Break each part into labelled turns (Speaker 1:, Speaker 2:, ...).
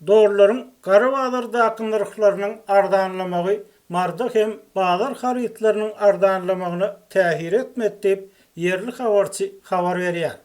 Speaker 1: Doğruların Qarabağlarda akınlarıqlarının ardanlamağı marda hem bazar haritlarının ardanlamağını tähir etmet dep yerli habarçy habar berýär.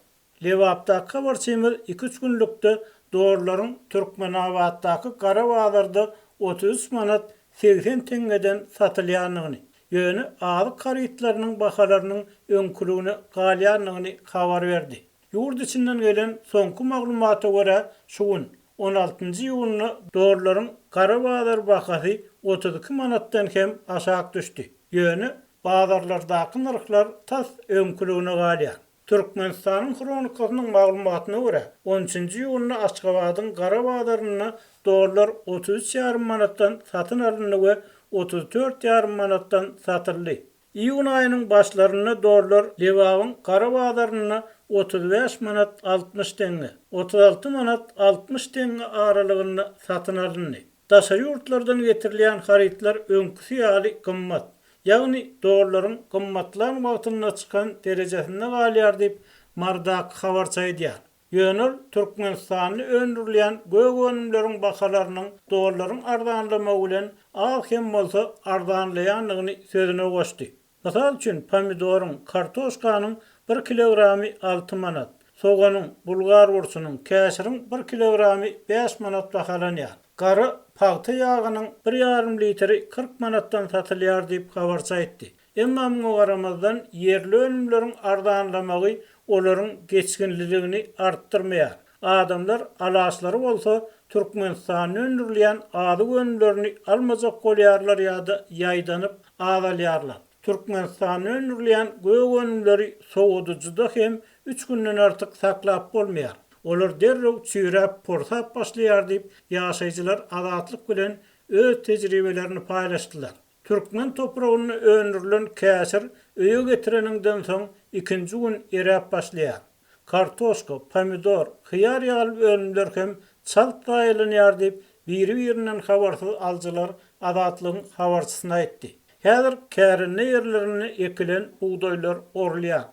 Speaker 1: Lewapda habarçymyz 2-3 günlükde doğruların Türkmenabatdaky Qarabağlarda 33 manat 80 tengeden satylýanyny, ýöne azyk haritlarynyň bahalarynyň öňkülügini galýanyny habar berdi. Ýurt içinden gelen soňky maglumata görä şuň 16-njy ýylyny doğruların Qarabağlar bahasy 32 manatdan hem aşağı düşdi. Ýöne bazarlardaky narxlar tas öňkülügine galýar. Türkmenistanyň kronikasynyň maglumatyna görä 13-nji ýylyny Aşgabatyň Qarabağlaryna doğrular 33,5 manatdan satyn alyndy we 34,5 manatdan satyldy. İýun aýynyň başlaryna doğrular Lewabyň Qarabağlaryna 35 manat 60 tenge, 36 manat 60 tenge aralygyny satyn alyndy. Daşary ýurtlardan getirilýän haritlar öňküsi ýaly gymmat. Ýagny doğruların gymmatlan wagtyna çykan derejesinde galýar diýip mardak habarça edýär. Ýöne Türkmenistany öndürilýän gögönümleriň bahalarynyň doğruların ardanlamagy bilen az hem bolsa ardanlaýanlygyny sözüne goşdy. Mysal üçin pomidorun, kartoşkanyň 1 kilogramy 6 manat, soganyň, bulgar ursunyň, käşiriň 1 kilogramy 5 manat bahalanýar. Gary paýta ýagynyň 1,5 litri 40 manatdan satylýar diýip habarça etdi. Emma muňa garamazdan yerli önümleriň ardanlamagy olaryň geçkinliligini artdyrmaýar. Adamlar alaşlary bolsa Türkmenistanyň öndürilýän azyk önümlerini almajak bolýarlar ýa-da ýaýdanyp azalýarlar. Türkmenistanyň öndürilýän gögönümleri soğuducuda hem 3 günden artık saklap bolmaýar. Olar derrew çüýräp porsap başlaýar diýip ýaşaýjylar azatlyk bilen öz tejribelerini paýlaşdylar. Türkmen topragyny öndürilen käsir öýe getireninden soň 2-nji gün eräp başlaýar. Kartoşka, pomidor, hyýar ýaly önümler hem çalt gaýlanýar diýip biri-birinden habarsyz aljylar azatlygyň habarçysyna aýtdy. Häzir kärinne ýerlerini ekilen buğdaýlar orlýar.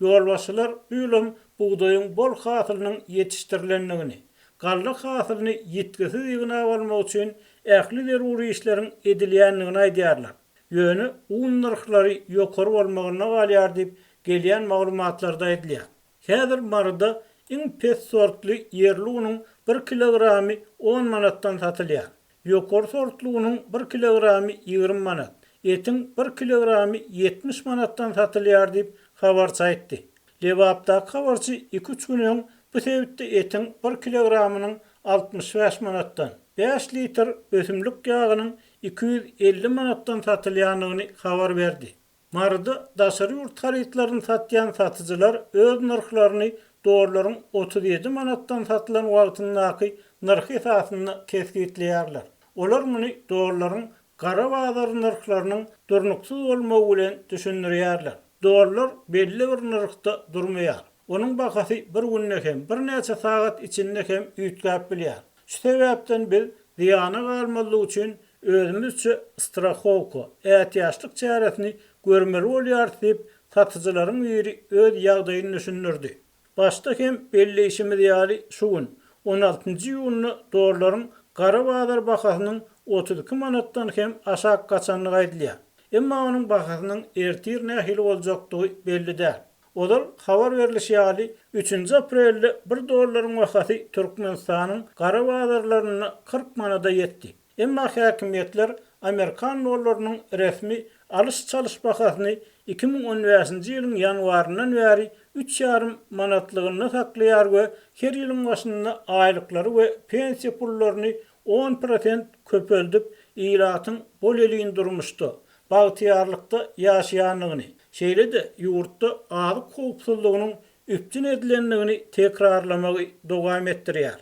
Speaker 1: Ýolbaşçylar ýylym buğdaýyň bol hasylynyň ýetişdirilendigini, gallyk hasylyny ýetkisiz ýygyna almak üçin ähli deruri işleriň edilýändigini aýdýarlar. Ýöne un narxlary ýokary bolmagyna galýar diýip gelýän maglumatlarda aýdylýar. Häzir marada iň pes sortly yerli unyň 1 kilogramy 10 manatdan satylýar. Ýokary sortly unyň 1 kilogramy 20 manat. Etin 1 kilogramy 70 manatdan satylýar diýip habarça etdi. Lewapda habarçy 2-3 günden bu sebäpde etin 1 kilogramynyň 65 manatdan, 5 litr ösümlik ýagynyň 250 manatdan satylýanyny habar berdi. Marada daşary ýurt haritlaryny satýan satyjylar öz narxlaryny doğruların 37 manatdan satylan wagtyndaky narx esasyny kesgitleýärler. Olar muny doğruların Qarabağlar narxlarynyň durnuksuz bolmagy bilen düşündirýärler. Doğrular belli bir narxda durmaýar. Onuň bahasy bir günde hem bir näçe sagat içinde hem üýtgäp bilýär. Şu sebäpden biz ziýana galmalyk üçin özümizçe strahowka, ähtiýaçlyk çäresini görmeli bolýar diýip satyjylaryň biri öz ýagdaýyny düşündirdi. Başda hem belli işimiz ýaly şu gün 16-njy ýylyny doğruların Qarabağlar bahasynyň 32 manatdan hem aşağı kaçanlygy aýdylýar. Emma onuň bahasynyň ertir nähili boljakdygy belli däl. Olar habar berilýär 3-nji aprelde 1 dollaryň bahasy Türkmenistanyň Qarabağlarlaryna 40 manada ýetdi. Emma häkimetler Amerikan dollarynyň resmi alış çalış bahasyny 2015-nji ýylyň ýanwaryndan bäri 3,5 manatlygyny saklaýar we her ýylyň başynda aýlyklary we pensiýa pullaryny 10% köpeldip ýylatyň bol elin durmuşdy. Bagtyarlykda ýaşaýanlygyny, şeýle-de ýurtda azyk howpsuzlygynyň üpjün edilenligini tekrarlamagy dowam etdirýär.